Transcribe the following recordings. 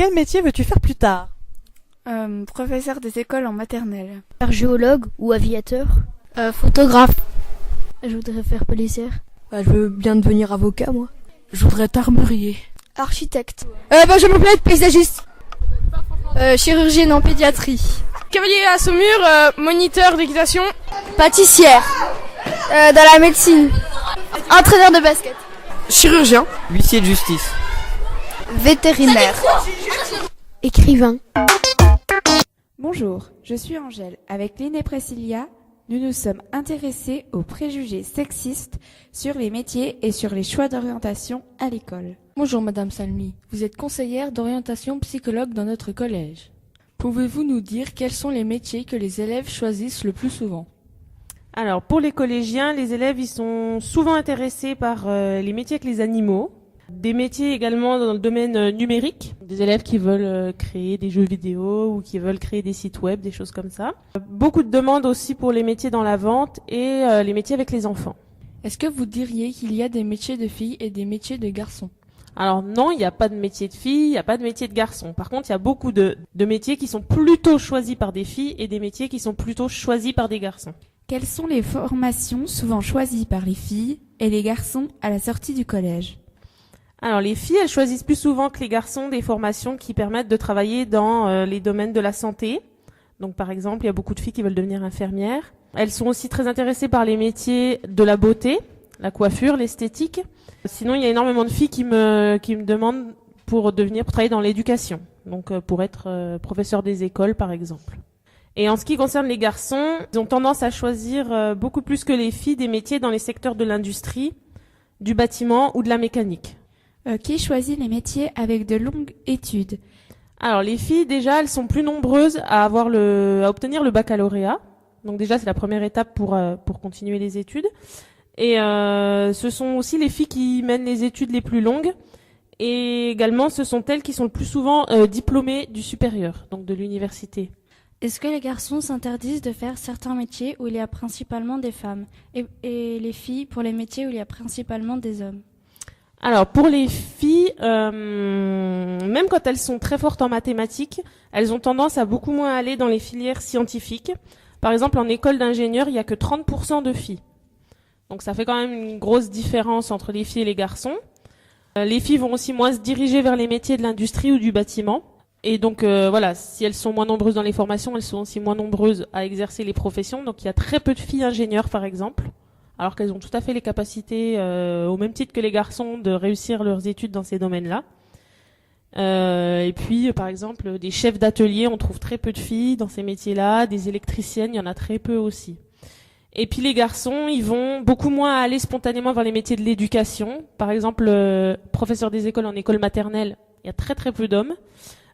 Quel métier veux-tu faire plus tard? Professeur des écoles en maternelle. Géologue ou aviateur. Photographe. Je voudrais faire policière. Je veux bien devenir avocat, moi. Je voudrais être armurier. Architecte. Je me plais être paysagiste. Chirurgienne en pédiatrie. Cavalier à Saumur, moniteur d'équitation. Pâtissière. Dans la médecine. Entraîneur de basket. Chirurgien. Huissier de justice. Vétérinaire. Écrivain. Bonjour, je suis Angèle. Avec Lynn et Priscilla, nous nous sommes intéressés aux préjugés sexistes sur les métiers et sur les choix d'orientation à l'école. Bonjour Madame Salmi, vous êtes conseillère d'orientation psychologue dans notre collège. Pouvez-vous nous dire quels sont les métiers que les élèves choisissent le plus souvent? Alors, pour les collégiens, les élèves ils sont souvent intéressés par les métiers avec les animaux. Des métiers également dans le domaine numérique, des élèves qui veulent créer des jeux vidéo ou qui veulent créer des sites web, des choses comme ça. Beaucoup de demandes aussi pour les métiers dans la vente et les métiers avec les enfants. Est-ce que vous diriez qu'il y a des métiers de filles et des métiers de garçons? Alors non, il n'y a pas de métier de filles, il n'y a pas de métier de garçons. Par contre, il y a beaucoup de métiers qui sont plutôt choisis par des filles et des métiers qui sont plutôt choisis par des garçons. Quelles sont les formations souvent choisies par les filles et les garçons à la sortie du collège? Alors les filles, elles choisissent plus souvent que les garçons des formations qui permettent de travailler dans les domaines de la santé. Donc par exemple, il y a beaucoup de filles qui veulent devenir infirmières. Elles sont aussi très intéressées par les métiers de la beauté, la coiffure, l'esthétique. Sinon, il y a énormément de filles qui me demandent pour travailler dans l'éducation. Donc pour être professeur des écoles par exemple. Et en ce qui concerne les garçons, ils ont tendance à choisir beaucoup plus que les filles des métiers dans les secteurs de l'industrie, du bâtiment ou de la mécanique. Qui choisit les métiers avec de longues études? Alors les filles déjà, elles sont plus nombreuses à obtenir le baccalauréat. Donc déjà c'est la première étape pour continuer les études. Et ce sont aussi les filles qui mènent les études les plus longues. Et également ce sont elles qui sont le plus souvent diplômées du supérieur, donc de l'université. Est-ce que les garçons s'interdisent de faire certains métiers où il y a principalement des femmes et les filles pour les métiers où il y a principalement des hommes? Alors pour les filles, même quand elles sont très fortes en mathématiques, elles ont tendance à beaucoup moins aller dans les filières scientifiques. Par exemple, en école d'ingénieur, il n'y a que 30% de filles. Donc ça fait quand même une grosse différence entre les filles et les garçons. Les filles vont aussi moins se diriger vers les métiers de l'industrie ou du bâtiment. Et donc voilà, si elles sont moins nombreuses dans les formations, elles sont aussi moins nombreuses à exercer les professions. Donc il y a très peu de filles ingénieurs par exemple, alors qu'elles ont tout à fait les capacités, au même titre que les garçons, de réussir leurs études dans ces domaines-là. Et puis par exemple, des chefs d'atelier, on trouve très peu de filles dans ces métiers-là. Des électriciennes, il y en a très peu aussi. Et puis les garçons, ils vont beaucoup moins aller spontanément vers les métiers de l'éducation. Par exemple, professeur des écoles en école maternelle, il y a très très peu d'hommes.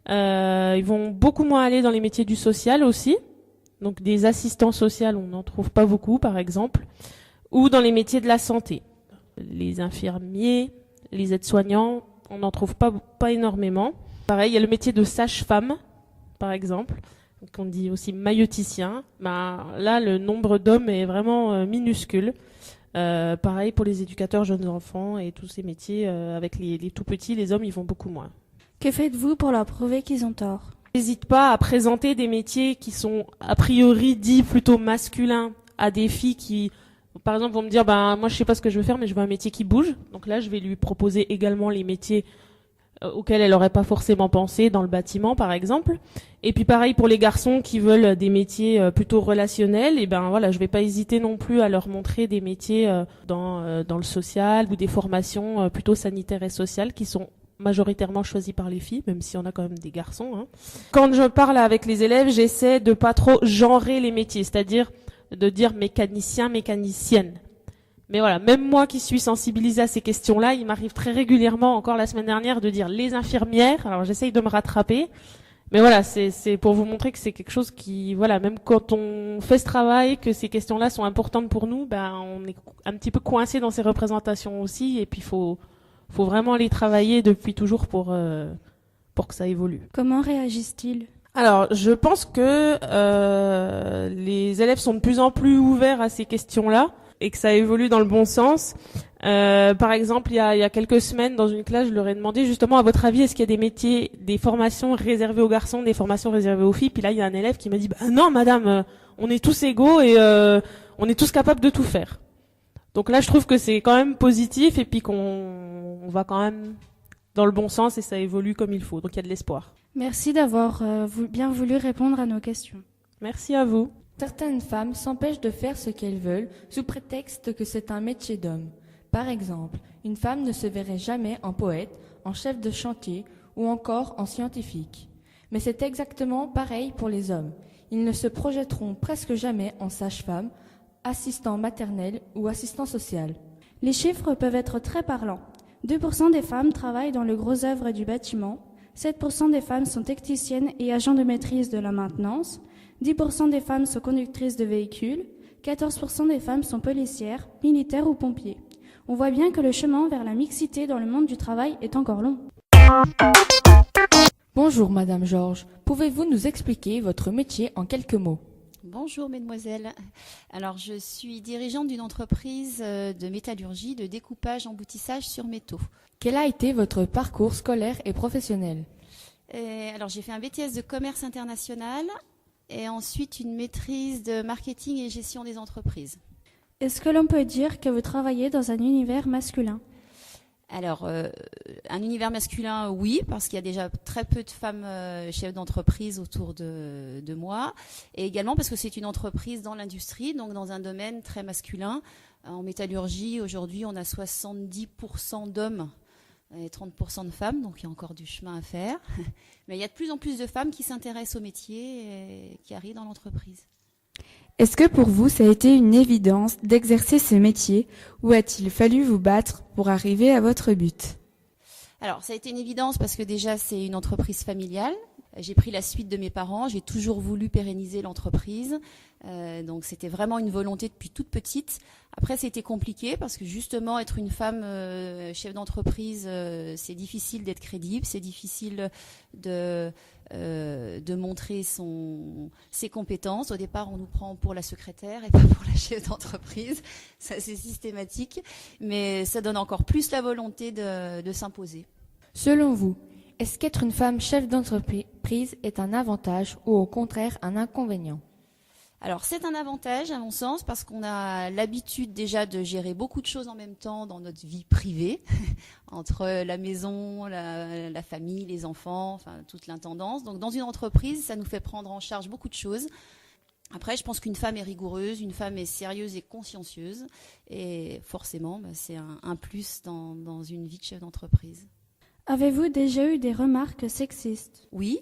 Ils vont beaucoup moins aller dans les métiers du social aussi. Donc des assistants sociaux, on n'en trouve pas beaucoup par exemple. Ou dans les métiers de la santé. Les infirmiers, les aides-soignants, on n'en trouve pas énormément. Pareil, il y a le métier de sage-femme, par exemple, qu'on dit aussi mailloticien. Là, le nombre d'hommes est vraiment minuscule. Pareil pour les éducateurs jeunes enfants et tous ces métiers avec les tout petits, les hommes, ils vont beaucoup moins. Que faites-vous pour leur prouver qu'ils ont tort? N'hésite pas à présenter des métiers qui sont a priori dits plutôt masculins à des filles qui, par exemple, vont me dire moi je sais pas ce que je veux faire mais je veux un métier qui bouge. Donc là je vais lui proposer également les métiers auxquels elle aurait pas forcément pensé dans le bâtiment par exemple. Et puis pareil pour les garçons qui veulent des métiers plutôt relationnels, et voilà, je vais pas hésiter non plus à leur montrer des métiers dans le social ou des formations plutôt sanitaires et sociales qui sont majoritairement choisis par les filles, même si on a quand même des garçons. Hein. Quand je parle avec les élèves, j'essaie de pas trop genrer les métiers, c'est-à-dire de dire mécanicien, mécanicienne. Mais voilà, même moi qui suis sensibilisée à ces questions-là, il m'arrive très régulièrement, encore la semaine dernière, de dire les infirmières. Alors j'essaye de me rattraper. Mais voilà, c'est pour vous montrer que c'est quelque chose qui, voilà, même quand on fait ce travail, que ces questions-là sont importantes pour nous, on est un petit peu coincé dans ces représentations aussi, et puis faut vraiment les travailler depuis toujours pour que ça évolue. Comment réagissent-ils? Alors, je pense que les élèves sont de plus en plus ouverts à ces questions-là. et que ça évolue dans le bon sens. Par exemple, il y a quelques semaines, dans une classe, je leur ai demandé justement, à votre avis, est-ce qu'il y a des métiers, des formations réservées aux garçons, des formations réservées aux filles? Puis là, il y a un élève qui m'a dit, bah non, madame, on est tous égaux et on est tous capables de tout faire. Donc là, je trouve que c'est quand même positif et puis qu'on va quand même dans le bon sens et ça évolue comme il faut. Donc il y a de l'espoir. Merci d'avoir bien voulu répondre à nos questions. Merci à vous. Certaines femmes s'empêchent de faire ce qu'elles veulent sous prétexte que c'est un métier d'homme. Par exemple, une femme ne se verrait jamais en poète, en chef de chantier ou encore en scientifique. Mais c'est exactement pareil pour les hommes. Ils ne se projetteront presque jamais en sage-femme, assistant maternel ou assistant social. Les chiffres peuvent être très parlants. 2% des femmes travaillent dans le gros œuvre du bâtiment, 7% des femmes sont techniciennes et agents de maîtrise de la maintenance, 10% des femmes sont conductrices de véhicules, 14% des femmes sont policières, militaires ou pompiers. On voit bien que le chemin vers la mixité dans le monde du travail est encore long. Bonjour Madame Georges, pouvez-vous nous expliquer votre métier en quelques mots? Bonjour mesdemoiselles. Alors je suis dirigeante d'une entreprise de métallurgie, de découpage, emboutissage sur métaux. Quel a été votre parcours scolaire et professionnel? Alors j'ai fait un BTS de commerce international et ensuite une maîtrise de marketing et gestion des entreprises. Est-ce que l'on peut dire que vous travaillez dans un univers masculin? Alors, un univers masculin, oui, parce qu'il y a déjà très peu de femmes chefs d'entreprise autour de moi. Et également parce que c'est une entreprise dans l'industrie, donc dans un domaine très masculin. En métallurgie, aujourd'hui, on a 70% d'hommes et 30% de femmes, donc il y a encore du chemin à faire. Mais il y a de plus en plus de femmes qui s'intéressent au métier et qui arrivent dans l'entreprise. Est-ce que pour vous, ça a été une évidence d'exercer ce métier ou a-t-il fallu vous battre pour arriver à votre but? Alors, ça a été une évidence parce que déjà, c'est une entreprise familiale. J'ai pris la suite de mes parents. J'ai toujours voulu pérenniser l'entreprise. Donc, c'était vraiment une volonté depuis toute petite. Après, c'était compliqué parce que justement, être une femme chef d'entreprise, c'est difficile d'être crédible. C'est difficile de montrer ses compétences. Au départ, on nous prend pour la secrétaire et pas pour la chef d'entreprise. Ça, c'est systématique. Mais ça donne encore plus la volonté de s'imposer. Selon vous, est-ce qu'être une femme chef d'entreprise est un avantage ou au contraire un inconvénient? Alors c'est un avantage à mon sens parce qu'on a l'habitude déjà de gérer beaucoup de choses en même temps dans notre vie privée, entre la maison, la famille, les enfants, enfin toute l'intendance. Donc dans une entreprise, ça nous fait prendre en charge beaucoup de choses. Après, je pense qu'une femme est rigoureuse, une femme est sérieuse et consciencieuse. Et forcément, c'est un plus dans une vie de chef d'entreprise. Avez-vous déjà eu des remarques sexistes? Oui,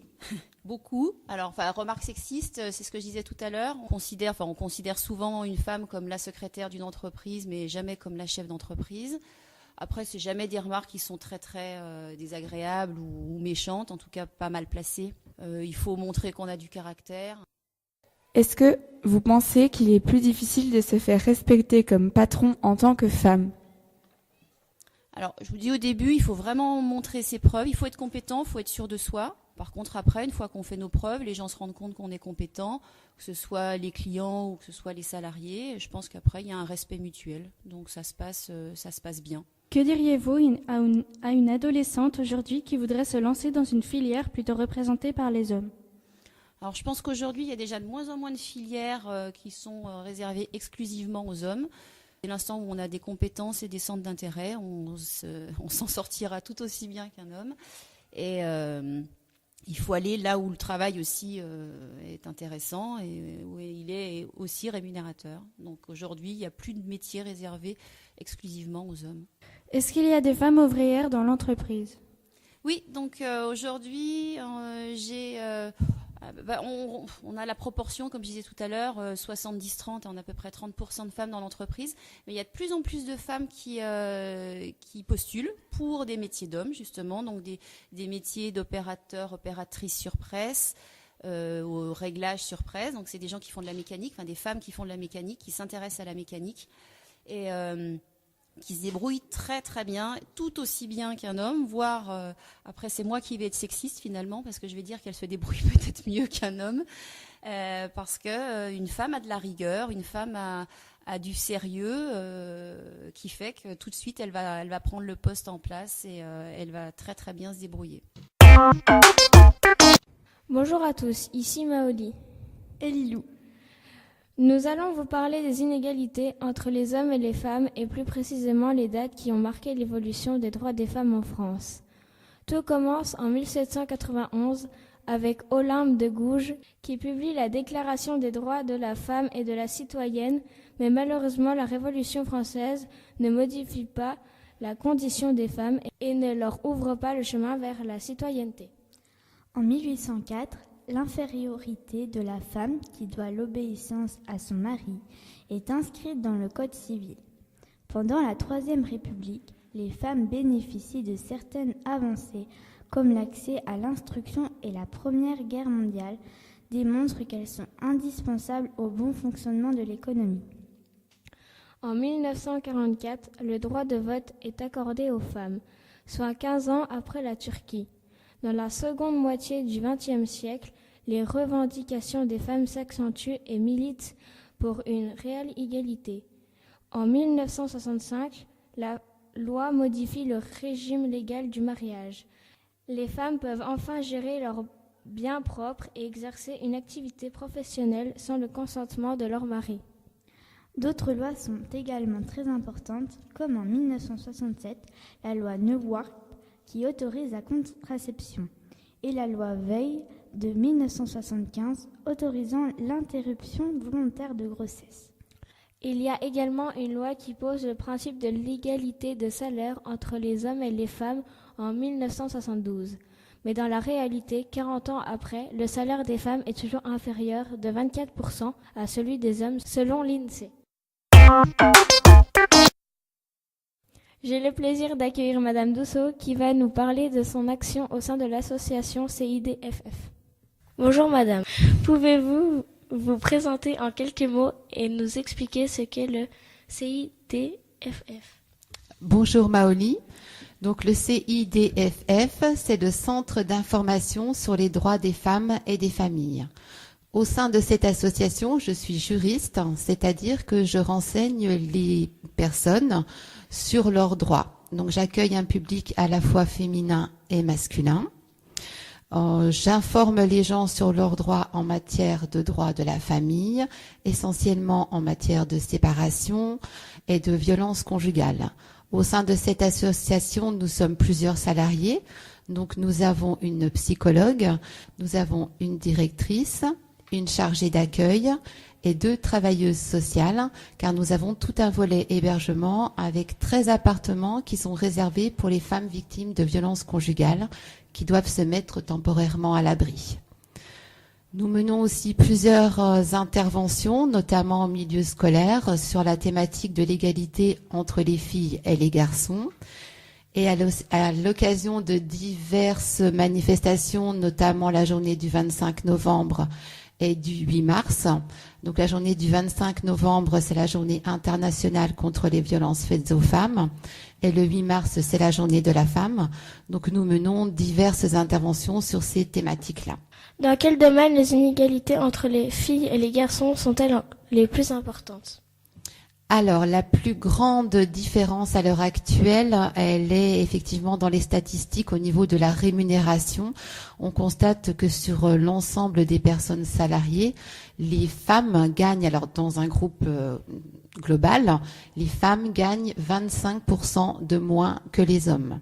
beaucoup. Alors, remarque sexiste, c'est ce que je disais tout à l'heure. On considère souvent une femme comme la secrétaire d'une entreprise, mais jamais comme la chef d'entreprise. Après, c'est jamais des remarques qui sont très très désagréables ou méchantes, en tout cas pas mal placées. Il faut montrer qu'on a du caractère. Est-ce que vous pensez qu'il est plus difficile de se faire respecter comme patron en tant que femme? Alors, je vous dis au début, il faut vraiment montrer ses preuves. Il faut être compétent, il faut être sûr de soi. Par contre, après, une fois qu'on fait nos preuves, les gens se rendent compte qu'on est compétent, que ce soit les clients ou que ce soit les salariés. Je pense qu'après, il y a un respect mutuel. Donc, ça se passe bien. Que diriez-vous à une adolescente aujourd'hui qui voudrait se lancer dans une filière plutôt représentée par les hommes? Alors, je pense qu'aujourd'hui, il y a déjà de moins en moins de filières qui sont réservées exclusivement aux hommes. Dès l'instant où on a des compétences et des centres d'intérêt, on s'en sortira tout aussi bien qu'un homme. Et il faut aller là où le travail aussi est intéressant et où il est aussi rémunérateur. Donc aujourd'hui, il n'y a plus de métier réservé exclusivement aux hommes. Est-ce qu'il y a des femmes ouvrières dans l'entreprise? Oui, donc aujourd'hui, on a la proportion, comme je disais tout à l'heure, 70-30, on a à peu près 30% de femmes dans l'entreprise. Mais il y a de plus en plus de femmes qui postulent pour des métiers d'hommes, justement, donc des métiers d'opérateurs, opératrices sur presse, au réglage sur presse. Donc c'est des gens qui font de la mécanique, des femmes qui font de la mécanique, qui s'intéressent à la mécanique et qui se débrouillent très très bien, tout aussi bien qu'un homme, voire après c'est moi qui vais être sexiste finalement parce que je vais dire qu'elles se débrouillent peut-être mieux qu'un homme. parce que une femme a de la rigueur, une femme a du sérieux, qui fait que tout de suite elle va prendre le poste en place et elle va très très bien se débrouiller. Bonjour à tous, ici Maoli et Lilou. Nous allons vous parler des inégalités entre les hommes et les femmes et plus précisément les dates qui ont marqué l'évolution des droits des femmes en France. Tout commence en 1791 avec Olympe de Gouges qui publie la Déclaration des droits de la femme et de la citoyenne, mais malheureusement la Révolution française ne modifie pas la condition des femmes et ne leur ouvre pas le chemin vers la citoyenneté. En 1804, l'infériorité de la femme qui doit l'obéissance à son mari est inscrite dans le Code civil. Pendant la Troisième République, les femmes bénéficient de certaines avancées comme l'accès à l'instruction et la Première Guerre mondiale démontrent qu'elles sont indispensables au bon fonctionnement de l'économie. En 1944, le droit de vote est accordé aux femmes, soit 15 ans après la Turquie. Dans la seconde moitié du XXe siècle, les revendications des femmes s'accentuent et militent pour une réelle égalité. En 1965, la loi modifie le régime légal du mariage. Les femmes peuvent enfin gérer leurs biens propres et exercer une activité professionnelle sans le consentement de leur mari. D'autres lois sont également très importantes, comme en 1967, la loi Neuwirth qui autorise la contraception, et la loi Veil de 1975 autorisant l'interruption volontaire de grossesse. Il y a également une loi qui pose le principe de l'égalité de salaire entre les hommes et les femmes en 1972. Mais dans la réalité, 40 ans après, le salaire des femmes est toujours inférieur de 24% à celui des hommes selon l'INSEE. J'ai le plaisir d'accueillir Madame Dousseau qui va nous parler de son action au sein de l'association CIDFF. Bonjour Madame, pouvez-vous vous présenter en quelques mots et nous expliquer ce qu'est le CIDFF? Bonjour Maoli. Donc le CIDFF, c'est le Centre d'information sur les droits des femmes et des familles. Au sein de cette association, je suis juriste, c'est-à-dire que je renseigne les personnes sur leurs droits. Donc j'accueille un public à la fois féminin et masculin. J'informe les gens sur leurs droits en matière de droit de la famille, essentiellement en matière de séparation et de violence conjugale. Au sein de cette association, nous sommes plusieurs salariés. Donc nous avons une psychologue, nous avons une directrice, une chargée d'accueil et 2 travailleuses sociales, car nous avons tout un volet hébergement avec 13 appartements qui sont réservés pour les femmes victimes de violences conjugales qui doivent se mettre temporairement à l'abri. Nous menons aussi plusieurs interventions, notamment en milieu scolaire, sur la thématique de l'égalité entre les filles et les garçons. Et à l'occasion de diverses manifestations, notamment la journée du 25 novembre et du 8 mars. Donc la journée du 25 novembre, c'est la journée internationale contre les violences faites aux femmes. Et le 8 mars, c'est la journée de la femme. Donc nous menons diverses interventions sur ces thématiques-là. Dans quel domaine les inégalités entre les filles et les garçons sont-elles les plus importantes? Alors, la plus grande différence à l'heure actuelle, elle est effectivement dans les statistiques au niveau de la rémunération. On constate que sur l'ensemble des personnes salariées, les femmes gagnent, alors dans un groupe global, les femmes gagnent 25% de moins que les hommes.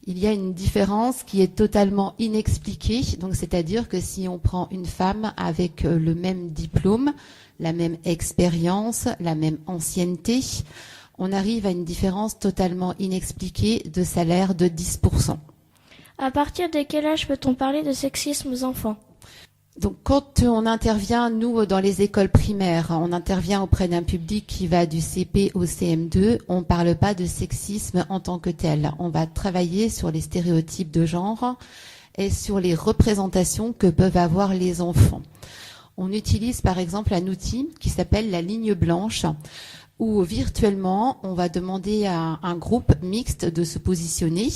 Il y a une différence qui est totalement inexpliquée, donc c'est-à-dire que si on prend une femme avec le même diplôme, la même expérience, la même ancienneté, on arrive à une différence totalement inexpliquée de salaire de 10%. À partir de quel âge peut-on parler de sexisme aux enfants? Donc quand on intervient, nous, dans les écoles primaires, on intervient auprès d'un public qui va du CP au CM2, on ne parle pas de sexisme en tant que tel. On va travailler sur les stéréotypes de genre et sur les représentations que peuvent avoir les enfants. On utilise par exemple un outil qui s'appelle la ligne blanche, où virtuellement, on va demander à un groupe mixte de se positionner.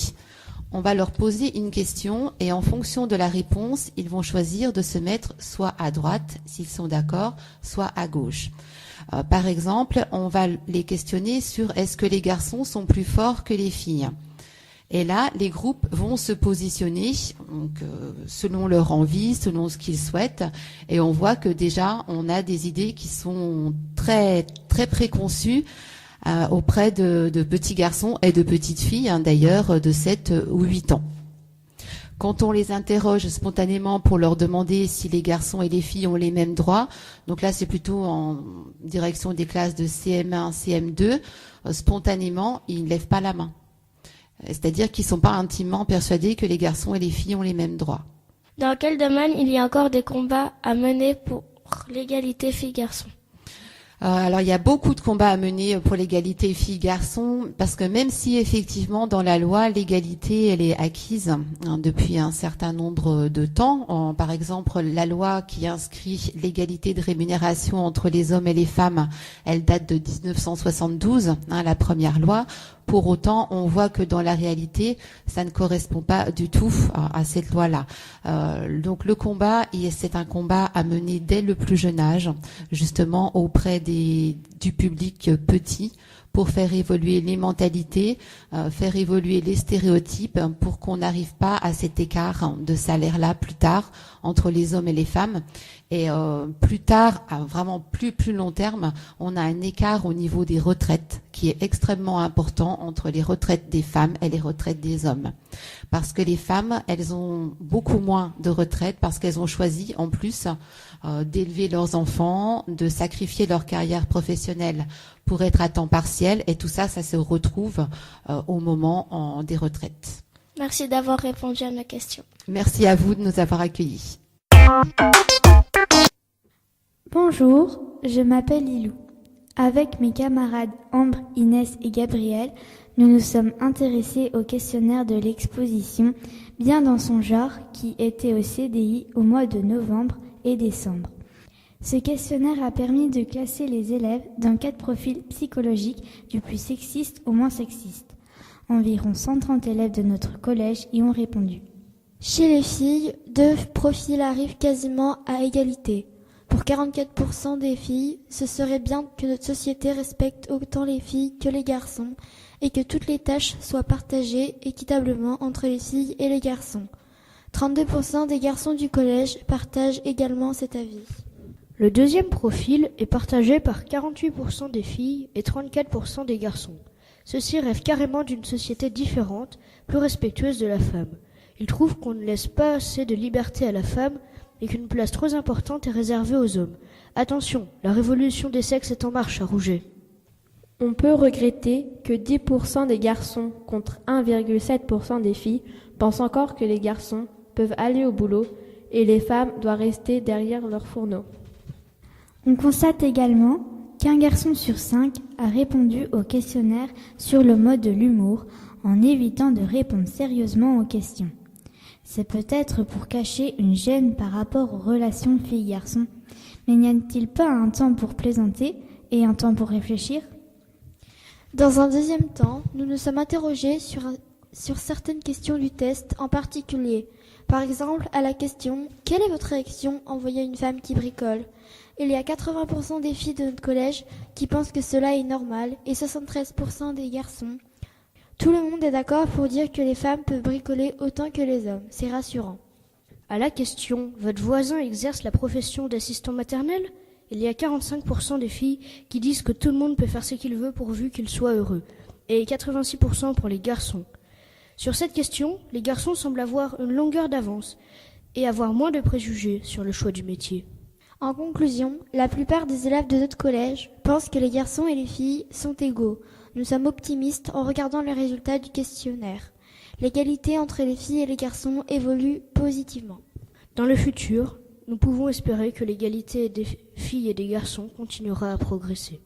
on va leur poser une question et en fonction de la réponse, ils vont choisir de se mettre soit à droite, s'ils sont d'accord, soit à gauche. Par exemple, on va les questionner sur est-ce que les garçons sont plus forts que les filles ? Et là, les groupes vont se positionner donc, selon leur envie, selon ce qu'ils souhaitent. Et on voit que déjà, on a des idées qui sont très, très préconçues auprès de petits garçons et de petites filles, d'ailleurs, de 7 ou 8 ans. Quand on les interroge spontanément pour leur demander si les garçons et les filles ont les mêmes droits, donc là c'est plutôt en direction des classes de CM1, CM2, spontanément ils ne lèvent pas la main. C'est-à-dire qu'ils ne sont pas intimement persuadés que les garçons et les filles ont les mêmes droits. Dans quel domaine il y a encore des combats à mener pour l'égalité filles-garçons ? Alors il y a beaucoup de combats à mener pour l'égalité filles-garçons, parce que même si effectivement dans la loi l'égalité elle est acquise depuis un certain nombre de temps, par exemple la loi qui inscrit l'égalité de rémunération entre les hommes et les femmes, elle date de 1972, la première loi. Pour autant, on voit que dans la réalité, ça ne correspond pas du tout à cette loi-là. Donc le combat, c'est un combat à mener dès le plus jeune âge, justement auprès du public petit, pour faire évoluer les mentalités, faire évoluer les stéréotypes, pour qu'on n'arrive pas à cet écart de salaire-là plus tard entre les hommes et les femmes. Et plus tard, à vraiment plus long terme, on a un écart au niveau des retraites qui est extrêmement important entre les retraites des femmes et les retraites des hommes. Parce que les femmes, elles ont beaucoup moins de retraites parce qu'elles ont choisi en plus d'élever leurs enfants, de sacrifier leur carrière professionnelle pour être à temps partiel. Et tout ça, ça se retrouve au moment des retraites. Merci d'avoir répondu à ma question. Merci à vous de nous avoir accueillis. Bonjour, je m'appelle Lilou. Avec mes camarades Ambre, Inès et Gabriel, nous nous sommes intéressés au questionnaire de l'exposition Bien dans son genre qui était au CDI au mois de novembre et décembre. Ce questionnaire a permis de classer les élèves dans 4 profils psychologiques du plus sexiste au moins sexiste. Environ 130 élèves de notre collège y ont répondu. Chez les filles, 2 profils arrivent quasiment à égalité. Pour 44% des filles, ce serait bien que notre société respecte autant les filles que les garçons et que toutes les tâches soient partagées équitablement entre les filles et les garçons. 32% des garçons du collège partagent également cet avis. Le deuxième profil est partagé par 48% des filles et 34% des garçons. Ceux-ci rêvent carrément d'une société différente, plus respectueuse de la femme. Ils trouvent qu'on ne laisse pas assez de liberté à la femme et qu'une place trop importante est réservée aux hommes. Attention, la révolution des sexes est en marche à Rouget. On peut regretter que 10% des garçons contre 1,7% des filles pensent encore que les garçons peuvent aller au boulot et les femmes doivent rester derrière leur fourneau. On constate également qu'un garçon sur 5 a répondu au questionnaire sur le mode de l'humour en évitant de répondre sérieusement aux questions. C'est peut-être pour cacher une gêne par rapport aux relations filles-garçons, mais n'y a-t-il pas un temps pour plaisanter et un temps pour réfléchir ? Dans un deuxième temps, nous nous sommes interrogés sur certaines questions du test en particulier. Par exemple, à la question « Quelle est votre réaction en voyant une femme qui bricole ?» Il y a 80% des filles de notre collège qui pensent que cela est normal et 73% des garçons. Tout le monde est d'accord pour dire que les femmes peuvent bricoler autant que les hommes. C'est rassurant. À la question « Votre voisin exerce la profession d'assistant maternel ?» Il y a 45% des filles qui disent que tout le monde peut faire ce qu'il veut pourvu qu'il soit heureux, et 86% pour les garçons. Sur cette question, les garçons semblent avoir une longueur d'avance et avoir moins de préjugés sur le choix du métier. En conclusion, la plupart des élèves de notre collège pensent que les garçons et les filles sont égaux. Nous sommes optimistes en regardant les résultats du questionnaire. L'égalité entre les filles et les garçons évolue positivement. Dans le futur, nous pouvons espérer que l'égalité des filles et des garçons continuera à progresser.